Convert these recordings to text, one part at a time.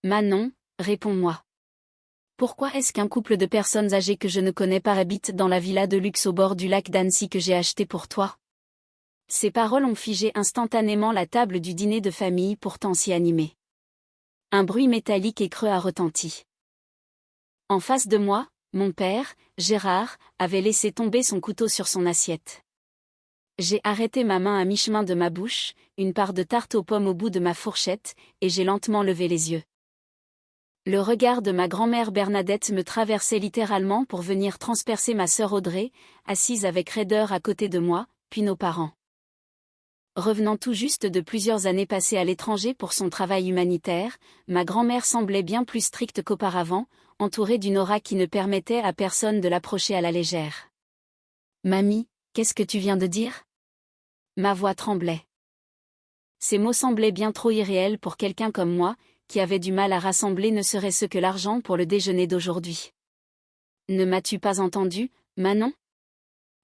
Manon, réponds-moi. Pourquoi est-ce qu'un couple de personnes âgées que je ne connais pas habite dans la villa de luxe au bord du lac d'Annecy que j'ai acheté pour toi? Ces paroles ont figé instantanément la table du dîner de famille pourtant si animée. Un bruit métallique et creux a retenti. En face de moi, mon père, Gérard, avait laissé tomber son couteau sur son assiette. J'ai arrêté ma main à mi-chemin de ma bouche, une part de tarte aux pommes au bout de ma fourchette, et j'ai lentement levé les yeux. Le regard de ma grand-mère Bernadette me traversait littéralement pour venir transpercer ma sœur Audrey, assise avec raideur à côté de moi, puis nos parents. Revenant tout juste de plusieurs années passées à l'étranger pour son travail humanitaire, ma grand-mère semblait bien plus stricte qu'auparavant, entourée d'une aura qui ne permettait à personne de l'approcher à la légère. « Mamie, qu'est-ce que tu viens de dire ?» Ma voix tremblait. Ces mots semblaient bien trop irréels pour quelqu'un comme moi, qui avait du mal à rassembler ne serait-ce que l'argent pour le déjeuner d'aujourd'hui. « Ne m'as-tu pas entendu, Manon ?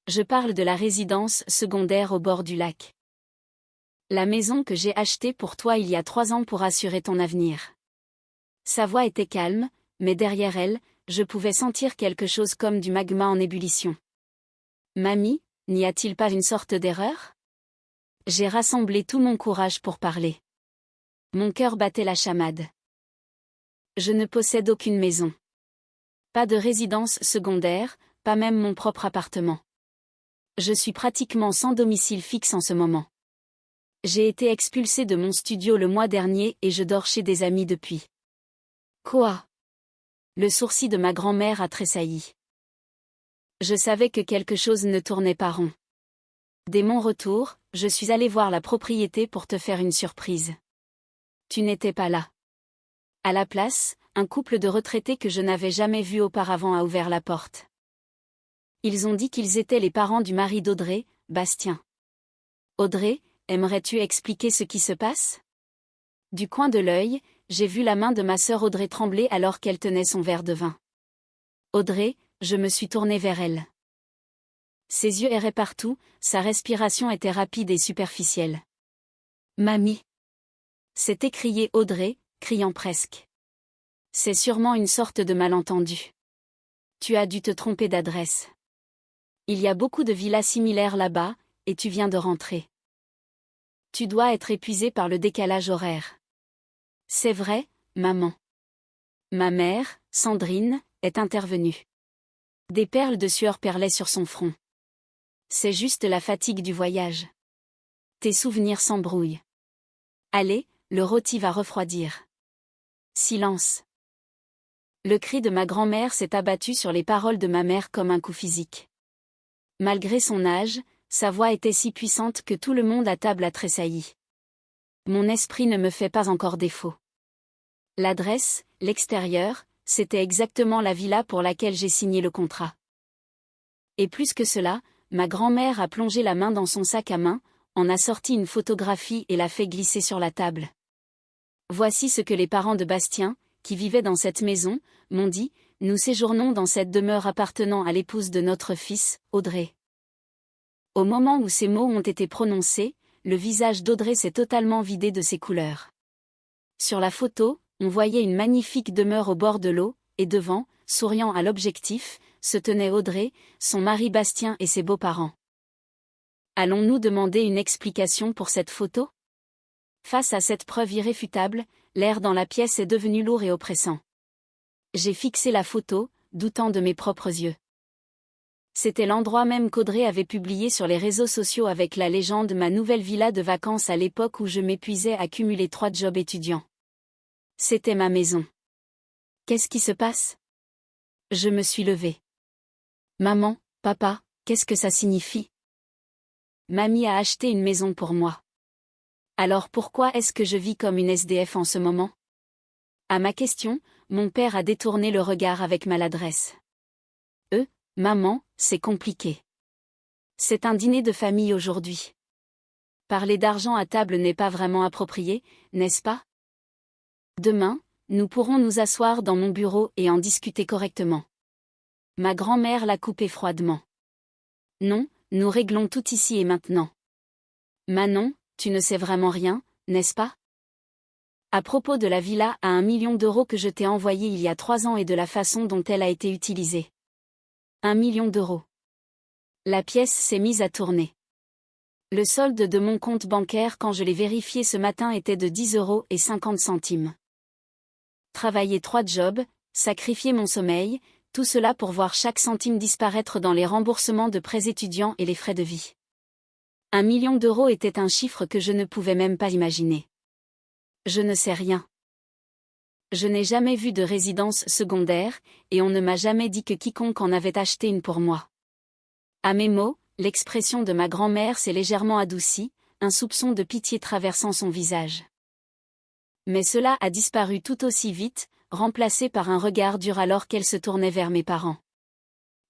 Je parle de la résidence secondaire au bord du lac. La maison que j'ai achetée pour toi il y a 3 ans pour assurer ton avenir. » Sa voix était calme, mais derrière elle, je pouvais sentir quelque chose comme du magma en ébullition. « Mamie, n'y a-t-il pas une sorte d'erreur ? » J'ai rassemblé tout mon courage pour parler. Mon cœur battait la chamade. Je ne possède aucune maison. Pas de résidence secondaire, pas même mon propre appartement. Je suis pratiquement sans domicile fixe en ce moment. J'ai été expulsée de mon studio le mois dernier et je dors chez des amis depuis. Quoi ? Le sourcil de ma grand-mère a tressailli. Je savais que quelque chose ne tournait pas rond. Dès mon retour, je suis allée voir la propriété pour te faire une surprise. Tu n'étais pas là. À la place, un couple de retraités que je n'avais jamais vu auparavant a ouvert la porte. Ils ont dit qu'ils étaient les parents du mari d'Audrey, Bastien. Audrey, aimerais-tu expliquer ce qui se passe ? Du coin de l'œil, j'ai vu la main de ma sœur Audrey trembler alors qu'elle tenait son verre de vin. Audrey, je me suis tournée vers elle. Ses yeux erraient partout, sa respiration était rapide et superficielle. « Mamie !» s'est écriée Audrey, criant presque. « C'est sûrement une sorte de malentendu. Tu as dû te tromper d'adresse. Il y a beaucoup de villas similaires là-bas, et tu viens de rentrer. Tu dois être épuisée par le décalage horaire. » C'est vrai, maman. Ma mère, Sandrine, est intervenue. Des perles de sueur perlaient sur son front. C'est juste la fatigue du voyage. Tes souvenirs s'embrouillent. Allez, le rôti va refroidir. Silence. Le cri de ma grand-mère s'est abattu sur les paroles de ma mère comme un coup physique. Malgré son âge, sa voix était si puissante que tout le monde à table a tressailli. Mon esprit ne me fait pas encore défaut. L'adresse, l'extérieur, c'était exactement la villa pour laquelle j'ai signé le contrat. Et plus que cela, ma grand-mère a plongé la main dans son sac à main, en a sorti une photographie et l'a fait glisser sur la table. Voici ce que les parents de Bastien, qui vivaient dans cette maison, m'ont dit: nous séjournons dans cette demeure appartenant à l'épouse de notre fils, Audrey. Au moment où ces mots ont été prononcés, le visage d'Audrey s'est totalement vidé de ses couleurs. Sur la photo, on voyait une magnifique demeure au bord de l'eau, et devant, souriant à l'objectif, se tenait Audrey, son mari Bastien et ses beaux-parents. Allons-nous demander une explication pour cette photo ? Face à cette preuve irréfutable, l'air dans la pièce est devenu lourd et oppressant. J'ai fixé la photo, doutant de mes propres yeux. C'était l'endroit même qu'Audrey avait publié sur les réseaux sociaux avec la légende « Ma nouvelle villa de vacances » à l'époque où je m'épuisais à cumuler 3 jobs étudiants. C'était ma maison. Qu'est-ce qui se passe ? Je me suis levée. Maman, papa, qu'est-ce que ça signifie ? Mamie a acheté une maison pour moi. Alors pourquoi est-ce que je vis comme une SDF en ce moment ? À ma question, mon père a détourné le regard avec maladresse. Maman, c'est compliqué. C'est un dîner de famille aujourd'hui. Parler d'argent à table n'est pas vraiment approprié, n'est-ce pas ? Demain, nous pourrons nous asseoir dans mon bureau et en discuter correctement. Ma grand-mère l'a coupé froidement. Non, nous réglons tout ici et maintenant. Manon, tu ne sais vraiment rien, n'est-ce pas ? À propos de la villa à 1 million d'euros que je t'ai envoyée il y a 3 ans et de la façon dont elle a été utilisée. 1 million d'euros. La pièce s'est mise à tourner. Le solde de mon compte bancaire quand je l'ai vérifié ce matin était de 10,50 €. Travailler 3 jobs, sacrifier mon sommeil, tout cela pour voir chaque centime disparaître dans les remboursements de prêts étudiants et les frais de vie. 1 million d'euros était un chiffre que je ne pouvais même pas imaginer. Je ne sais rien. Je n'ai jamais vu de résidence secondaire, et on ne m'a jamais dit que quiconque en avait acheté une pour moi. À mes mots, l'expression de ma grand-mère s'est légèrement adoucie, un soupçon de pitié traversant son visage. Mais cela a disparu tout aussi vite, remplacé par un regard dur alors qu'elle se tournait vers mes parents.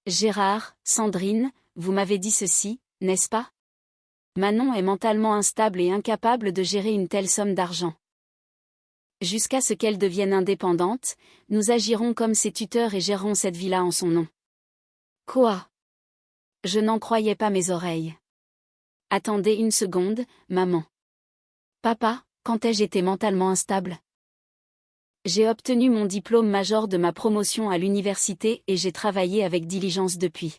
Gérard, Sandrine, vous m'avez dit ceci, n'est-ce pas? Manon est mentalement instable et incapable de gérer une telle somme d'argent. Jusqu'à ce qu'elle devienne indépendante, nous agirons comme ses tuteurs et gérerons cette villa en son nom. Quoi? Je n'en croyais pas mes oreilles. Attendez une seconde, maman. Papa, quand ai-je été mentalement instable? J'ai obtenu mon diplôme major de ma promotion à l'université et j'ai travaillé avec diligence depuis.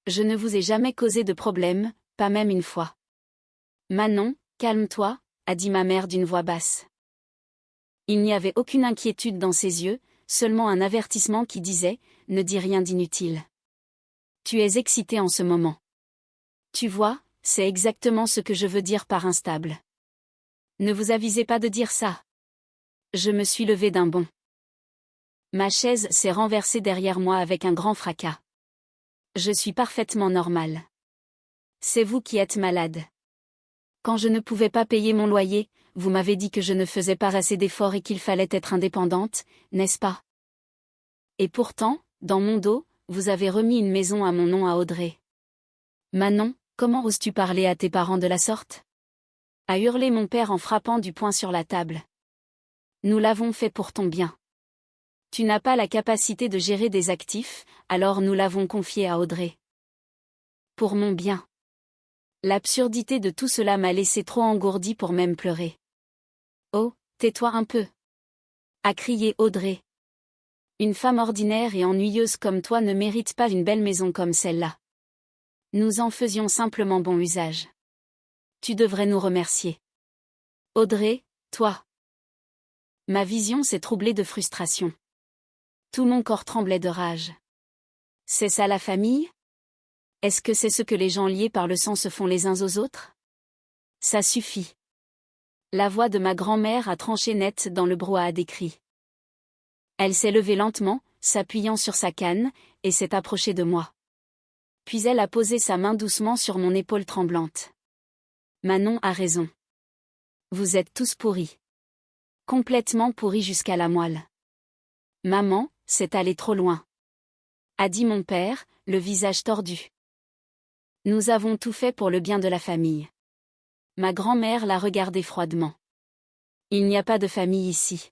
Je ne vous ai jamais causé de problème, pas même une fois. Manon, calme-toi, a dit ma mère d'une voix basse. Il n'y avait aucune inquiétude dans ses yeux, seulement un avertissement qui disait « Ne dis rien d'inutile. Tu es excitée en ce moment. Tu vois, c'est exactement ce que je veux dire par instable. Ne vous avisez pas de dire ça. » Je me suis levée d'un bond. Ma chaise s'est renversée derrière moi avec un grand fracas. Je suis parfaitement normale. C'est vous qui êtes malade. Quand je ne pouvais pas payer mon loyer, vous m'avez dit que je ne faisais pas assez d'efforts et qu'il fallait être indépendante, n'est-ce pas? Et pourtant, dans mon dos, vous avez remis une maison à mon nom à Audrey. Manon, comment oses-tu parler à tes parents de la sorte? A hurlé mon père en frappant du poing sur la table. Nous l'avons fait pour ton bien. Tu n'as pas la capacité de gérer des actifs, alors nous l'avons confié à Audrey. Pour mon bien. L'absurdité de tout cela m'a laissé trop engourdie pour même pleurer. Oh, tais-toi un peu. A crié Audrey. Une femme ordinaire et ennuyeuse comme toi ne mérite pas une belle maison comme celle-là. Nous en faisions simplement bon usage. Tu devrais nous remercier. Audrey, toi. Ma vision s'est troublée de frustration. Tout mon corps tremblait de rage. C'est ça la famille? Est-ce que c'est ce que les gens liés par le sang se font les uns aux autres? Ça suffit. La voix de ma grand-mère a tranché net dans le brouhaha des cris. Elle s'est levée lentement, s'appuyant sur sa canne, et s'est approchée de moi. Puis elle a posé sa main doucement sur mon épaule tremblante. Manon a raison. Vous êtes tous pourris. Complètement pourris jusqu'à la moelle. Maman, c'est allé trop loin. A dit mon père, le visage tordu. Nous avons tout fait pour le bien de la famille. Ma grand-mère l'a regardé froidement. Il n'y a pas de famille ici.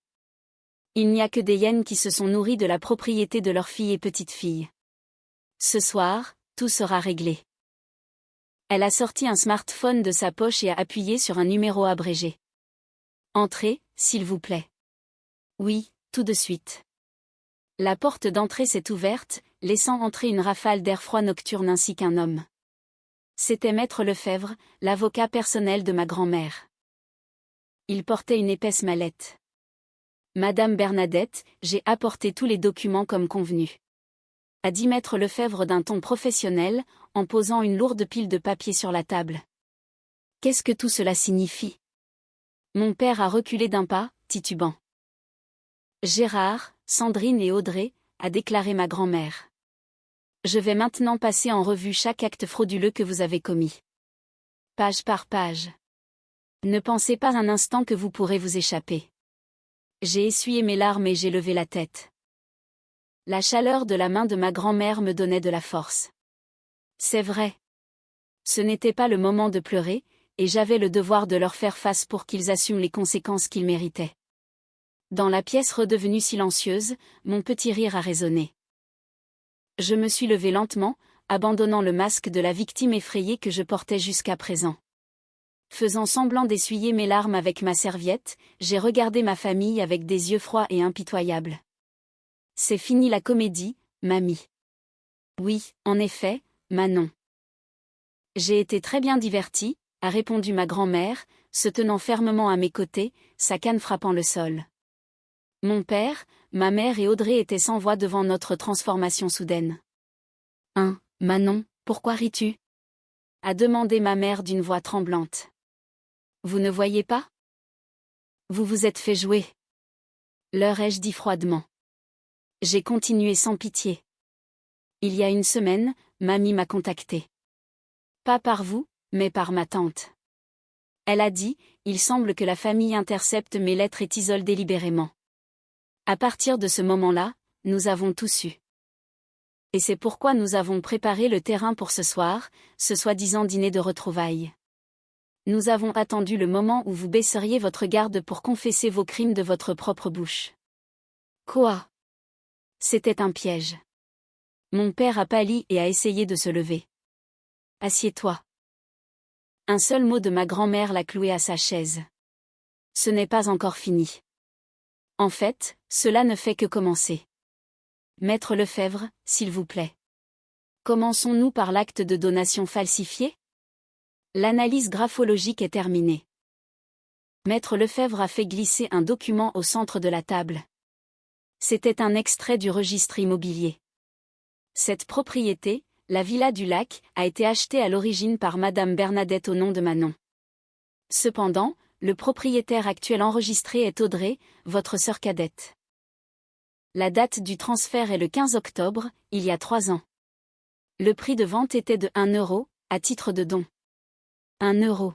Il n'y a que des hyènes qui se sont nourries de la propriété de leurs filles et petites-filles. Ce soir, tout sera réglé. Elle a sorti un smartphone de sa poche et a appuyé sur un numéro abrégé. Entrez, s'il vous plaît. Oui, tout de suite. La porte d'entrée s'est ouverte, laissant entrer une rafale d'air froid nocturne ainsi qu'un homme. C'était Maître Lefebvre, l'avocat personnel de ma grand-mère. Il portait une épaisse mallette. Madame Bernadette, j'ai apporté tous les documents comme convenu. A dit Maître Lefebvre d'un ton professionnel, en posant une lourde pile de papier sur la table. Qu'est-ce que tout cela signifie? Mon père a reculé d'un pas, titubant. Gérard, Sandrine et Audrey, a déclaré ma grand-mère. Je vais maintenant passer en revue chaque acte frauduleux que vous avez commis. Page par page. Ne pensez pas un instant que vous pourrez vous échapper. J'ai essuyé mes larmes et j'ai levé la tête. La chaleur de la main de ma grand-mère me donnait de la force. C'est vrai. Ce n'était pas le moment de pleurer, et j'avais le devoir de leur faire face pour qu'ils assument les conséquences qu'ils méritaient. Dans la pièce redevenue silencieuse, mon petit rire a résonné. Je me suis levée lentement, abandonnant le masque de la victime effrayée que je portais jusqu'à présent. Faisant semblant d'essuyer mes larmes avec ma serviette, j'ai regardé ma famille avec des yeux froids et impitoyables. C'est fini la comédie, mamie. Oui, en effet, Manon. J'ai été très bien divertie, a répondu ma grand-mère, se tenant fermement à mes côtés, sa canne frappant le sol. Mon père, ma mère et Audrey étaient sans voix devant notre transformation soudaine. Hein, Manon, pourquoi ris-tu ? A demandé ma mère d'une voix tremblante. Vous ne voyez pas ? Vous vous êtes fait jouer. Leur ai-je dit froidement. J'ai continué sans pitié. Il y a une semaine, mamie m'a contacté. Pas par vous, mais par ma tante. Elle a dit, il semble que la famille intercepte mes lettres et t'isole délibérément. À partir de ce moment-là, nous avons tout su. Et c'est pourquoi nous avons préparé le terrain pour ce soir, ce soi-disant dîner de retrouvailles. Nous avons attendu le moment où vous baisseriez votre garde pour confesser vos crimes de votre propre bouche. Quoi ? C'était un piège. Mon père a pâli et a essayé de se lever. Assieds-toi. Un seul mot de ma grand-mère l'a cloué à sa chaise. Ce n'est pas encore fini. En fait, cela ne fait que commencer. Maître Lefebvre, s'il vous plaît. Commençons-nous par l'acte de donation falsifié ? L'analyse graphologique est terminée. Maître Lefebvre a fait glisser un document au centre de la table. C'était un extrait du registre immobilier. Cette propriété, la villa du Lac, a été achetée à l'origine par Madame Bernadette au nom de Manon. Cependant, le propriétaire actuel enregistré est Audrey, votre sœur cadette. La date du transfert est le 15 octobre, il y a 3 ans. Le prix de vente était de 1 euro, à titre de don. 1 euro.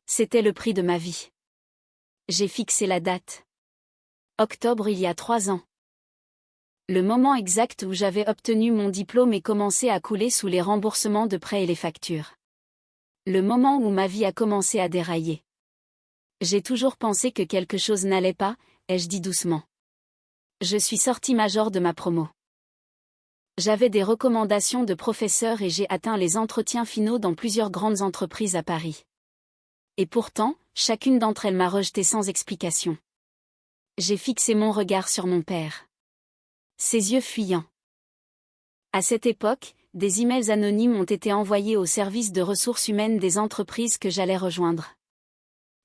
C'était le prix de ma vie. J'ai fixé la date. Octobre il y a 3 ans. Le moment exact où j'avais obtenu mon diplôme et commencé à couler sous les remboursements de prêts et les factures. Le moment où ma vie a commencé à dérailler. J'ai toujours pensé que quelque chose n'allait pas, ai-je dit doucement. Je suis sortie major de ma promo. J'avais des recommandations de professeurs et j'ai atteint les entretiens finaux dans plusieurs grandes entreprises à Paris. Et pourtant, chacune d'entre elles m'a rejeté sans explication. J'ai fixé mon regard sur mon père. Ses yeux fuyants. À cette époque, des emails anonymes ont été envoyés au service de ressources humaines des entreprises que j'allais rejoindre.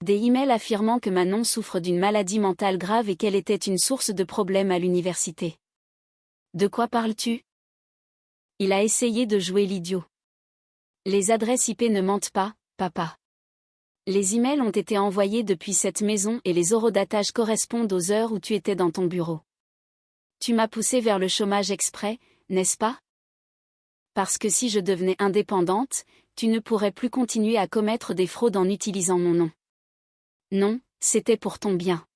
Des emails affirmant que Manon souffre d'une maladie mentale grave et qu'elle était une source de problèmes à l'université. De quoi parles-tu ? Il a essayé de jouer l'idiot. Les adresses IP ne mentent pas, papa. Les emails ont été envoyés depuis cette maison et les horodatages correspondent aux heures où tu étais dans ton bureau. Tu m'as poussé vers le chômage exprès, n'est-ce pas ? Parce que si je devenais indépendante, tu ne pourrais plus continuer à commettre des fraudes en utilisant mon nom. Non, c'était pour ton bien.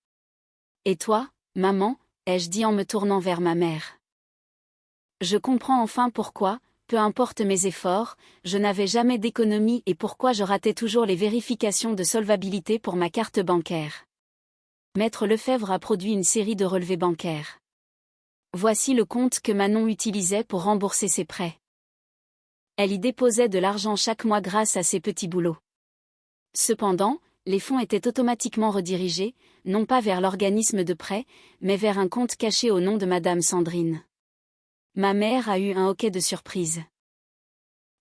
Et toi, maman, ai-je dit en me tournant vers ma mère. Je comprends enfin pourquoi, peu importe mes efforts, je n'avais jamais d'économie et pourquoi je ratais toujours les vérifications de solvabilité pour ma carte bancaire. Maître Lefebvre a produit une série de relevés bancaires. Voici le compte que Manon utilisait pour rembourser ses prêts. Elle y déposait de l'argent chaque mois grâce à ses petits boulots. Cependant, les fonds étaient automatiquement redirigés, non pas vers l'organisme de prêt, mais vers un compte caché au nom de Madame Sandrine. Ma mère a eu un hoquet de surprise.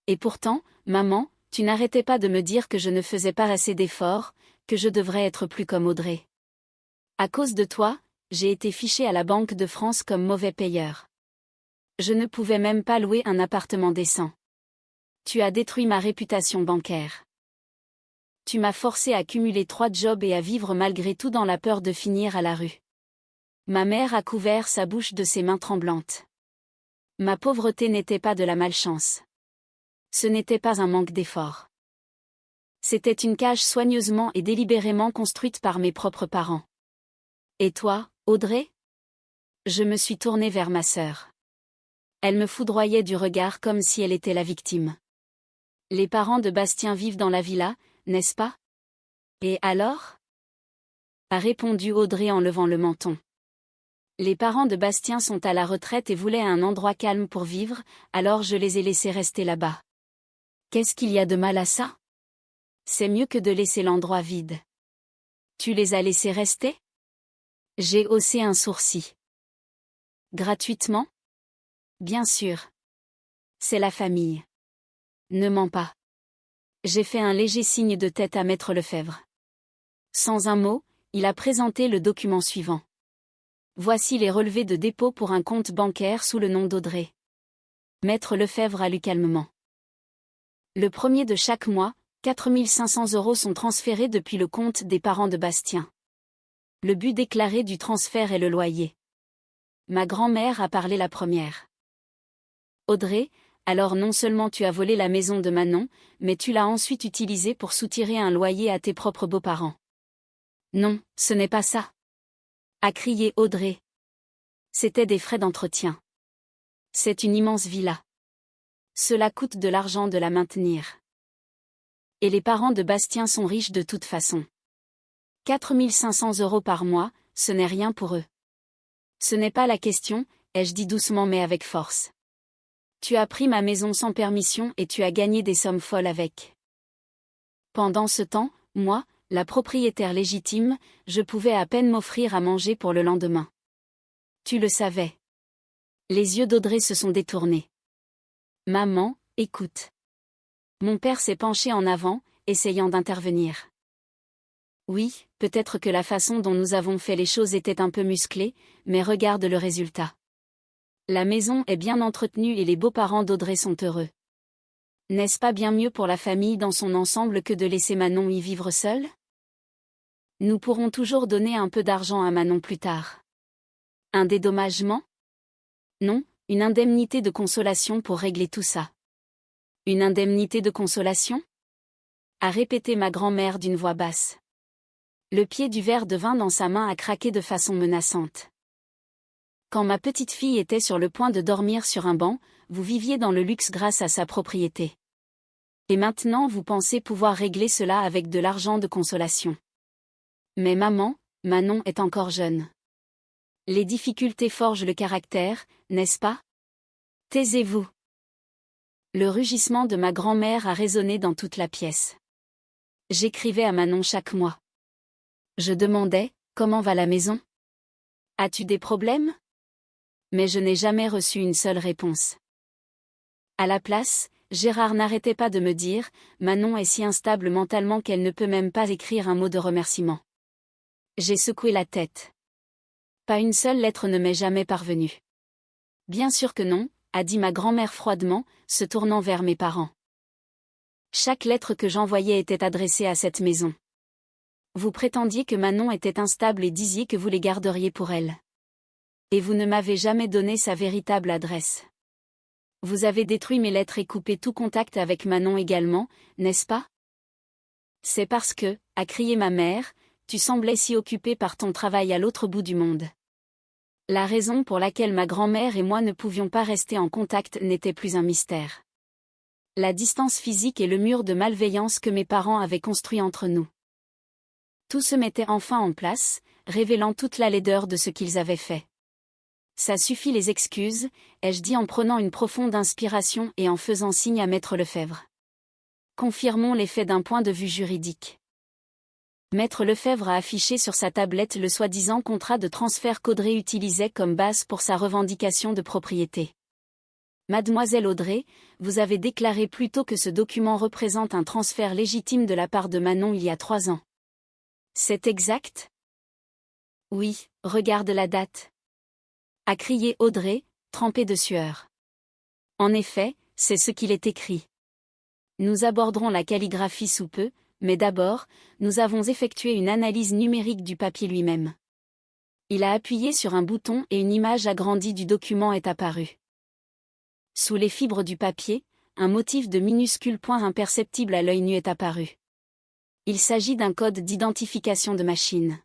Et pourtant, maman, tu n'arrêtais pas de me dire que je ne faisais pas assez d'efforts, que je devrais être plus comme Audrey. À cause de toi, j'ai été fichée à la Banque de France comme mauvais payeur. Je ne pouvais même pas louer un appartement décent. Tu as détruit ma réputation bancaire. Tu m'as forcé à cumuler 3 jobs et à vivre malgré tout dans la peur de finir à la rue. Ma mère a couvert sa bouche de ses mains tremblantes. Ma pauvreté n'était pas de la malchance. Ce n'était pas un manque d'effort. C'était une cage soigneusement et délibérément construite par mes propres parents. Et toi, Audrey ? Je me suis tournée vers ma sœur. Elle me foudroyait du regard comme si elle était la victime. Les parents de Bastien vivent dans la villa, n'est-ce pas ? Et alors ? A répondu Audrey en levant le menton. Les parents de Bastien sont à la retraite et voulaient un endroit calme pour vivre, alors je les ai laissés rester là-bas. Qu'est-ce qu'il y a de mal à ça ? C'est mieux que de laisser l'endroit vide. Tu les as laissés rester? J'ai haussé un sourcil. Gratuitement? Bien sûr. C'est la famille. Ne mens pas. J'ai fait un léger signe de tête à maître Lefebvre. Sans un mot, il a présenté le document suivant. Voici les relevés de dépôt pour un compte bancaire sous le nom d'Audrey. Maître Lefebvre a lu calmement. Le premier de chaque mois, 4 500 € sont transférés depuis le compte des parents de Bastien. Le but déclaré du transfert est le loyer. Ma grand-mère a parlé la première. Audrey, alors non seulement tu as volé la maison de Manon, mais tu l'as ensuite utilisée pour soutirer un loyer à tes propres beaux-parents. Non, ce n'est pas ça. A crié Audrey. C'était des frais d'entretien. C'est une immense villa. Cela coûte de l'argent de la maintenir. Et les parents de Bastien sont riches de toute façon. 4 500 € par mois, ce n'est rien pour eux. Ce n'est pas la question, ai-je dit doucement mais avec force. Tu as pris ma maison sans permission et tu as gagné des sommes folles avec. Pendant ce temps, moi, la propriétaire légitime, je pouvais à peine m'offrir à manger pour le lendemain. Tu le savais. Les yeux d'Audrey se sont détournés. Maman, écoute. Mon père s'est penché en avant, essayant d'intervenir. Oui, peut-être que la façon dont nous avons fait les choses était un peu musclée, mais regarde le résultat. La maison est bien entretenue et les beaux-parents d'Audrey sont heureux. N'est-ce pas bien mieux pour la famille dans son ensemble que de laisser Manon y vivre seule? Nous pourrons toujours donner un peu d'argent à Manon plus tard. Un dédommagement? Non, une indemnité de consolation pour régler tout ça. Une indemnité de consolation? A répété ma grand-mère d'une voix basse. Le pied du verre de vin dans sa main a craqué de façon menaçante. Quand ma petite fille était sur le point de dormir sur un banc, vous viviez dans le luxe grâce à sa propriété. Et maintenant vous pensez pouvoir régler cela avec de l'argent de consolation. Mais maman, Manon est encore jeune. Les difficultés forgent le caractère, n'est-ce pas? Taisez-vous. Le rugissement de ma grand-mère a résonné dans toute la pièce. J'écrivais à Manon chaque mois. Je demandais, comment va la maison? As-tu des problèmes? Mais je n'ai jamais reçu une seule réponse. À la place, Gérard n'arrêtait pas de me dire, Manon est si instable mentalement qu'elle ne peut même pas écrire un mot de remerciement. J'ai secoué la tête. Pas une seule lettre ne m'est jamais parvenue. Bien sûr que non, a dit ma grand-mère froidement, se tournant vers mes parents. Chaque lettre que j'envoyais était adressée à cette maison. Vous prétendiez que Manon était instable et disiez que vous les garderiez pour elle. Et vous ne m'avez jamais donné sa véritable adresse. Vous avez détruit mes lettres et coupé tout contact avec Manon également, n'est-ce pas? C'est parce que, a crié ma mère, tu semblais si occupée par ton travail à l'autre bout du monde. La raison pour laquelle ma grand-mère et moi ne pouvions pas rester en contact n'était plus un mystère. La distance physique et le mur de malveillance que mes parents avaient construit entre nous. Tout se mettait enfin en place, révélant toute la laideur de ce qu'ils avaient fait. Ça suffit les excuses, ai-je dit en prenant une profonde inspiration et en faisant signe à maître Lefebvre. Confirmons les faits d'un point de vue juridique. Maître Lefebvre a affiché sur sa tablette le soi-disant contrat de transfert qu'Audrey utilisait comme base pour sa revendication de propriété. Mademoiselle Audrey, vous avez déclaré plus tôt que ce document représente un transfert légitime de la part de Manon il y a 3 ans. C'est exact? Oui, regarde la date. A crié Audrey, trempée de sueur. En effet, c'est ce qu'il est écrit. Nous aborderons la calligraphie sous peu, mais d'abord, nous avons effectué une analyse numérique du papier lui-même. Il a appuyé sur un bouton et une image agrandie du document est apparue. Sous les fibres du papier, un motif de minuscules points imperceptibles à l'œil nu est apparu. Il s'agit d'un code d'identification de machine.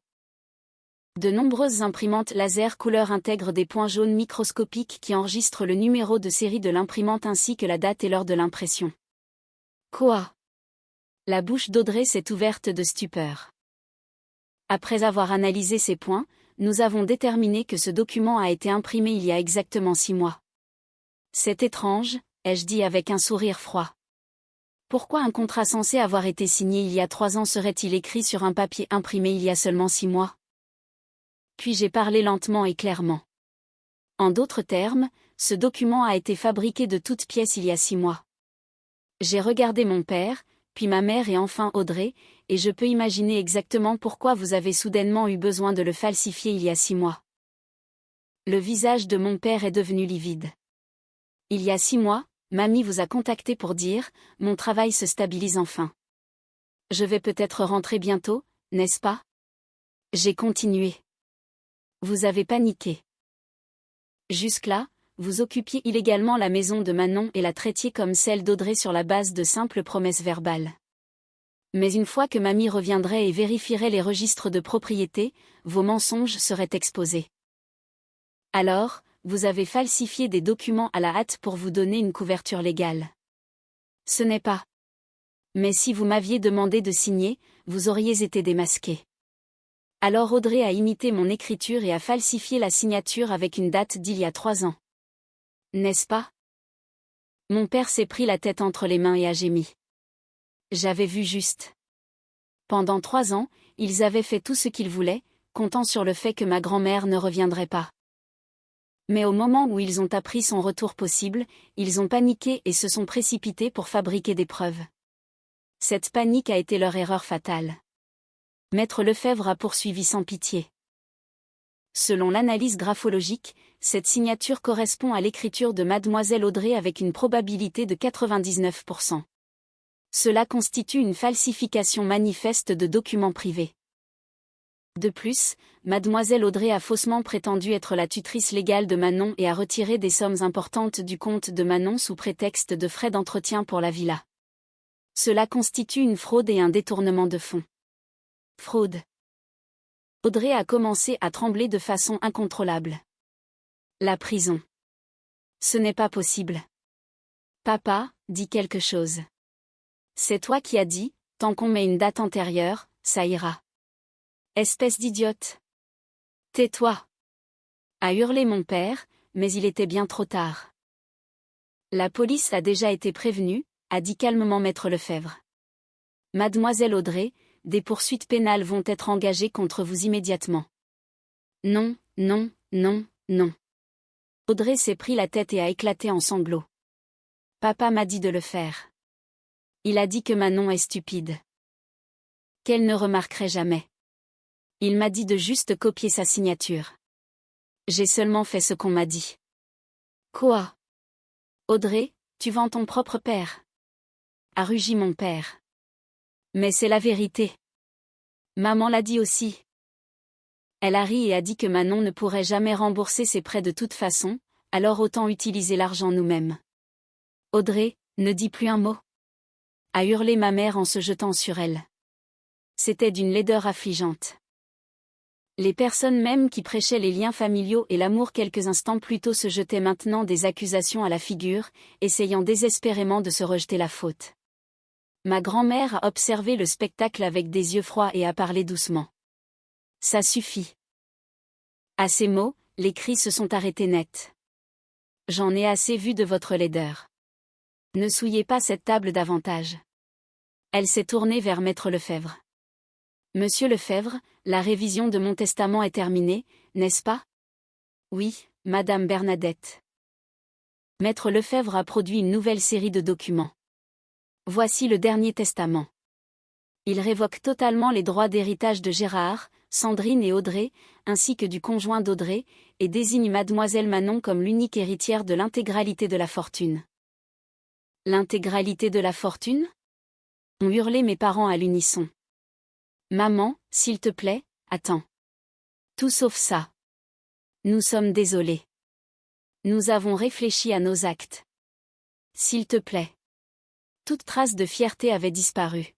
De nombreuses imprimantes laser couleur intègrent des points jaunes microscopiques qui enregistrent le numéro de série de l'imprimante ainsi que la date et l'heure de l'impression. Quoi? La bouche d'Audrey s'est ouverte de stupeur. Après avoir analysé ces points, nous avons déterminé que ce document a été imprimé il y a exactement 6 mois. C'est étrange, ai-je dit avec un sourire froid. Pourquoi un contrat censé avoir été signé il y a 3 ans serait-il écrit sur un papier imprimé il y a seulement 6 mois? Puis j'ai parlé lentement et clairement. En d'autres termes, ce document a été fabriqué de toutes pièces il y a 6 mois. J'ai regardé mon père, puis ma mère et enfin Audrey, et je peux imaginer exactement pourquoi vous avez soudainement eu besoin de le falsifier il y a 6 mois. Le visage de mon père est devenu livide. Il y a 6 mois, mamie vous a contacté pour dire, mon travail se stabilise enfin. Je vais peut-être rentrer bientôt, n'est-ce pas? J'ai continué. Vous avez paniqué. Jusque-là, vous occupiez illégalement la maison de Manon et la traitiez comme celle d'Audrey sur la base de simples promesses verbales. Mais une fois que mamie reviendrait et vérifierait les registres de propriété, vos mensonges seraient exposés. Alors, vous avez falsifié des documents à la hâte pour vous donner une couverture légale. Ce n'est pas. Mais si vous m'aviez demandé de signer, vous auriez été démasqué. Alors Audrey a imité mon écriture et a falsifié la signature avec une date d'il y a 3 ans. N'est-ce pas? Mon père s'est pris la tête entre les mains et a gémi. J'avais vu juste. Pendant 3 ans, ils avaient fait tout ce qu'ils voulaient, comptant sur le fait que ma grand-mère ne reviendrait pas. Mais au moment où ils ont appris son retour possible, ils ont paniqué et se sont précipités pour fabriquer des preuves. Cette panique a été leur erreur fatale. Maître Lefebvre a poursuivi sans pitié. Selon l'analyse graphologique, cette signature correspond à l'écriture de Mademoiselle Audrey avec une probabilité de 99%. Cela constitue une falsification manifeste de documents privés. De plus, Mademoiselle Audrey a faussement prétendu être la tutrice légale de Manon et a retiré des sommes importantes du compte de Manon sous prétexte de frais d'entretien pour la villa. Cela constitue une fraude et un détournement de fonds. Fraude. Audrey a commencé à trembler de façon incontrôlable. La prison. Ce n'est pas possible. Papa, dis quelque chose. C'est toi qui as dit, tant qu'on met une date antérieure, ça ira. Espèce d'idiote. Tais-toi. A hurlé mon père, mais il était bien trop tard. La police a déjà été prévenue, a dit calmement maître Lefebvre. Mademoiselle Audrey, des poursuites pénales vont être engagées contre vous immédiatement. Non, non, non, non. Audrey s'est pris la tête et a éclaté en sanglots. Papa m'a dit de le faire. Il a dit que Manon est stupide. Qu'elle ne remarquerait jamais. Il m'a dit de juste copier sa signature. J'ai seulement fait ce qu'on m'a dit. Quoi? Audrey, tu vends ton propre père. A rugi mon père. Mais c'est la vérité. Maman l'a dit aussi. Elle a ri et a dit que Manon ne pourrait jamais rembourser ses prêts de toute façon, alors autant utiliser l'argent nous-mêmes. Audrey, ne dis plus un mot. A hurlé ma mère en se jetant sur elle. C'était d'une laideur affligeante. Les personnes même qui prêchaient les liens familiaux et l'amour quelques instants plus tôt se jetaient maintenant des accusations à la figure, essayant désespérément de se rejeter la faute. Ma grand-mère a observé le spectacle avec des yeux froids et a parlé doucement. Ça suffit. À ces mots, les cris se sont arrêtés net. J'en ai assez vu de votre laideur. Ne souillez pas cette table davantage. Elle s'est tournée vers maître Lefebvre. Monsieur Lefebvre, la révision de mon testament est terminée, n'est-ce pas? Oui, Madame Bernadette. Maître Lefebvre a produit une nouvelle série de documents. Voici le dernier testament. Il révoque totalement les droits d'héritage de Gérard, Sandrine et Audrey, ainsi que du conjoint d'Audrey, et désigne Mademoiselle Manon comme l'unique héritière de l'intégralité de la fortune. L'intégralité de la fortune? Ont hurlé mes parents à l'unisson. Maman, s'il te plaît, attends. Tout sauf ça. Nous sommes désolés. Nous avons réfléchi à nos actes. S'il te plaît. Toute trace de fierté avait disparu.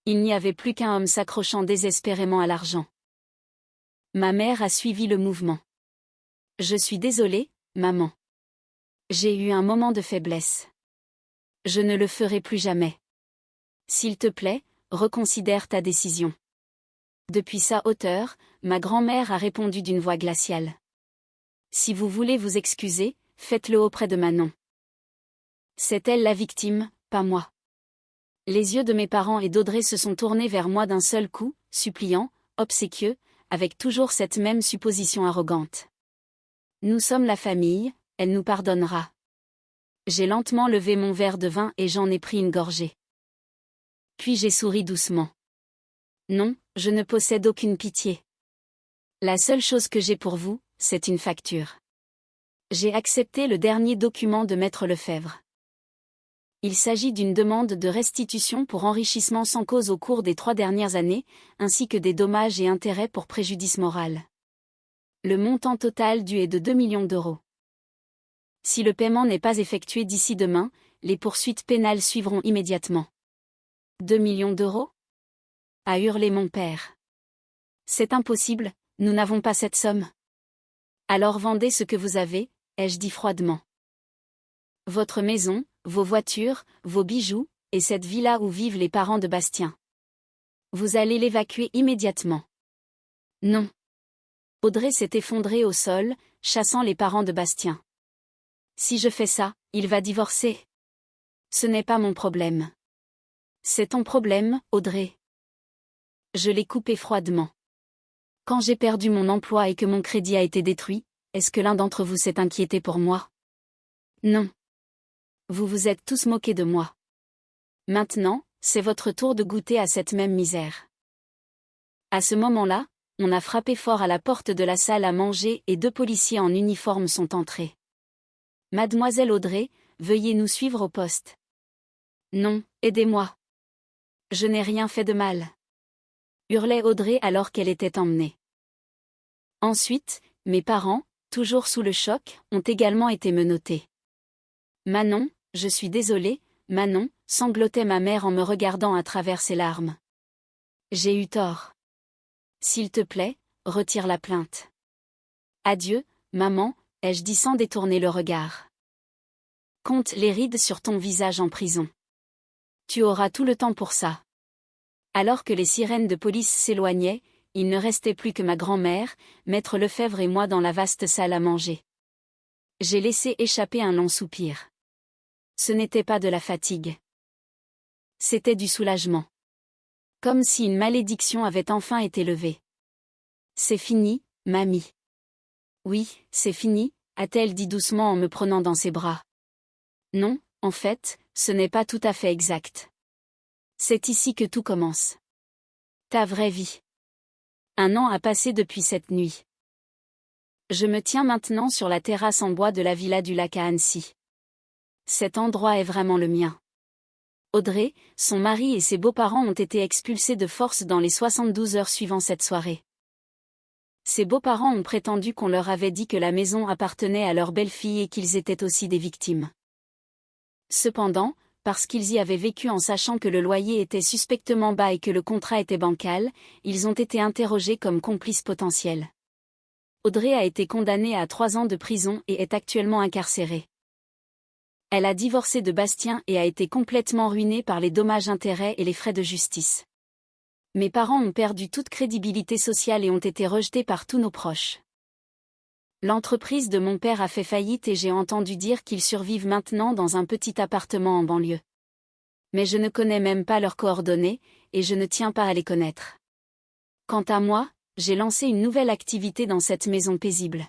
Il n'y avait plus qu'un homme s'accrochant désespérément à l'argent. Ma mère a suivi le mouvement. Je suis désolée, maman. J'ai eu un moment de faiblesse. Je ne le ferai plus jamais. S'il te plaît, reconsidère ta décision. Depuis sa hauteur, ma grand-mère a répondu d'une voix glaciale. Si vous voulez vous excuser, faites-le auprès de Manon. C'est elle la victime, pas moi. Les yeux de mes parents et d'Audrey se sont tournés vers moi d'un seul coup, suppliants, obséquieux, avec toujours cette même supposition arrogante. Nous sommes la famille, elle nous pardonnera. J'ai lentement levé mon verre de vin et j'en ai pris une gorgée. Puis j'ai souri doucement. Non, je ne possède aucune pitié. La seule chose que j'ai pour vous, c'est une facture. J'ai accepté le dernier document de Maître Lefebvre. Il s'agit d'une demande de restitution pour enrichissement sans cause au cours des 3 dernières années, ainsi que des dommages et intérêts pour préjudice moral. Le montant total dû est de 2 millions d'euros. Si le paiement n'est pas effectué d'ici demain, les poursuites pénales suivront immédiatement. 2 millions d'euros ? A hurlé mon père. C'est impossible, nous n'avons pas cette somme. Alors vendez ce que vous avez, ai-je dit froidement. Votre maison, vos voitures, vos bijoux, et cette villa où vivent les parents de Bastien. Vous allez l'évacuer immédiatement. Non. Audrey s'est effondrée au sol, chassant les parents de Bastien. Si je fais ça, il va divorcer. Ce n'est pas mon problème. C'est ton problème, Audrey. Je l'ai coupé froidement. Quand j'ai perdu mon emploi et que mon crédit a été détruit, est-ce que l'un d'entre vous s'est inquiété pour moi? Non. Vous vous êtes tous moqués de moi. Maintenant, c'est votre tour de goûter à cette même misère. À ce moment-là, on a frappé fort à la porte de la salle à manger et 2 policiers en uniforme sont entrés. Mademoiselle Audrey, veuillez nous suivre au poste. Non, aidez-moi. Je n'ai rien fait de mal. Hurlait Audrey alors qu'elle était emmenée. Ensuite, mes parents, toujours sous le choc, ont également été menottés. Manon, je suis désolée, Manon, sanglotait ma mère en me regardant à travers ses larmes. J'ai eu tort. S'il te plaît, retire la plainte. Adieu, maman, ai-je dit sans détourner le regard. Compte les rides sur ton visage en prison. Tu auras tout le temps pour ça. Alors que les sirènes de police s'éloignaient, il ne restait plus que ma grand-mère, Maître Lefebvre et moi dans la vaste salle à manger. J'ai laissé échapper un long soupir. Ce n'était pas de la fatigue. C'était du soulagement. Comme si une malédiction avait enfin été levée. C'est fini, mamie. Oui, c'est fini, a-t-elle dit doucement en me prenant dans ses bras. Non, en fait, ce n'est pas tout à fait exact. C'est ici que tout commence. Ta vraie vie. 1 an a passé depuis cette nuit. Je me tiens maintenant sur la terrasse en bois de la villa du lac à Annecy. Cet endroit est vraiment le mien. Audrey, son mari et ses beaux-parents ont été expulsés de force dans les 72 heures suivant cette soirée. Ses beaux-parents ont prétendu qu'on leur avait dit que la maison appartenait à leur belle-fille et qu'ils étaient aussi des victimes. Cependant, parce qu'ils y avaient vécu en sachant que le loyer était suspectement bas et que le contrat était bancal, ils ont été interrogés comme complices potentiels. Audrey a été condamnée à 3 ans de prison et est actuellement incarcérée. Elle a divorcé de Bastien et a été complètement ruinée par les dommages-intérêts et les frais de justice. Mes parents ont perdu toute crédibilité sociale et ont été rejetés par tous nos proches. L'entreprise de mon père a fait faillite et j'ai entendu dire qu'ils survivent maintenant dans un petit appartement en banlieue. Mais je ne connais même pas leurs coordonnées, et je ne tiens pas à les connaître. Quant à moi, j'ai lancé une nouvelle activité dans cette maison paisible.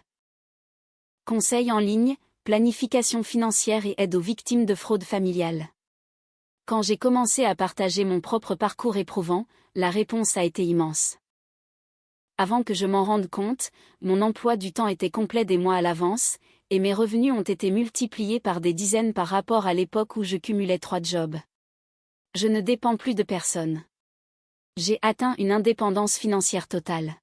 Conseil en ligne, planification financière et aide aux victimes de fraude familiale. Quand j'ai commencé à partager mon propre parcours éprouvant, la réponse a été immense. Avant que je m'en rende compte, mon emploi du temps était complet des mois à l'avance, et mes revenus ont été multipliés par des dizaines par rapport à l'époque où je cumulais 3 jobs. Je ne dépends plus de personne. J'ai atteint une indépendance financière totale.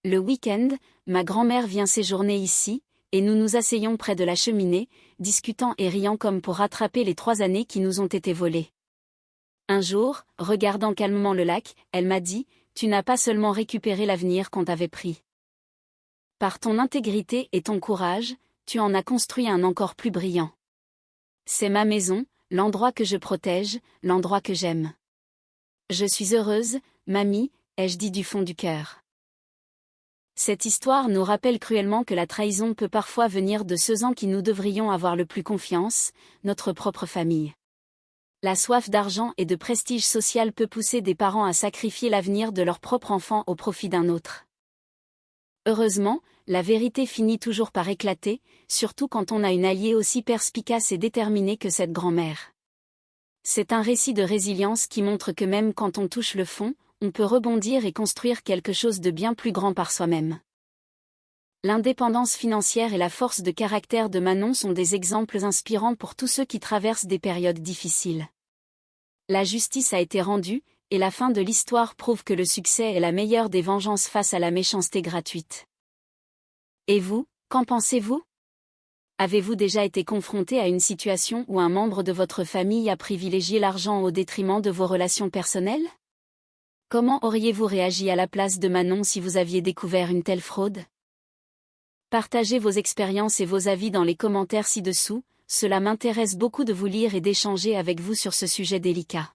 Le week-end, ma grand-mère vient séjourner ici, et nous nous asseyons près de la cheminée, discutant et riant comme pour rattraper les 3 années qui nous ont été volées. Un jour, regardant calmement le lac, elle m'a dit, « Tu n'as pas seulement récupéré l'avenir qu'on t'avait pris. Par ton intégrité et ton courage, tu en as construit un encore plus brillant. C'est ma maison, l'endroit que je protège, l'endroit que j'aime. Je suis heureuse, mamie, ai-je dit du fond du cœur. » Cette histoire nous rappelle cruellement que la trahison peut parfois venir de ceux en qui nous devrions avoir le plus confiance, notre propre famille. La soif d'argent et de prestige social peut pousser des parents à sacrifier l'avenir de leur propre enfant au profit d'un autre. Heureusement, la vérité finit toujours par éclater, surtout quand on a une alliée aussi perspicace et déterminée que cette grand-mère. C'est un récit de résilience qui montre que même quand on touche le fond, on peut rebondir et construire quelque chose de bien plus grand par soi-même. L'indépendance financière et la force de caractère de Manon sont des exemples inspirants pour tous ceux qui traversent des périodes difficiles. La justice a été rendue, et la fin de l'histoire prouve que le succès est la meilleure des vengeances face à la méchanceté gratuite. Et vous, qu'en pensez-vous? Avez-vous déjà été confronté à une situation où un membre de votre famille a privilégié l'argent au détriment de vos relations personnelles? Comment auriez-vous réagi à la place de Manon si vous aviez découvert une telle fraude? Partagez vos expériences et vos avis dans les commentaires ci-dessous, cela m'intéresse beaucoup de vous lire et d'échanger avec vous sur ce sujet délicat.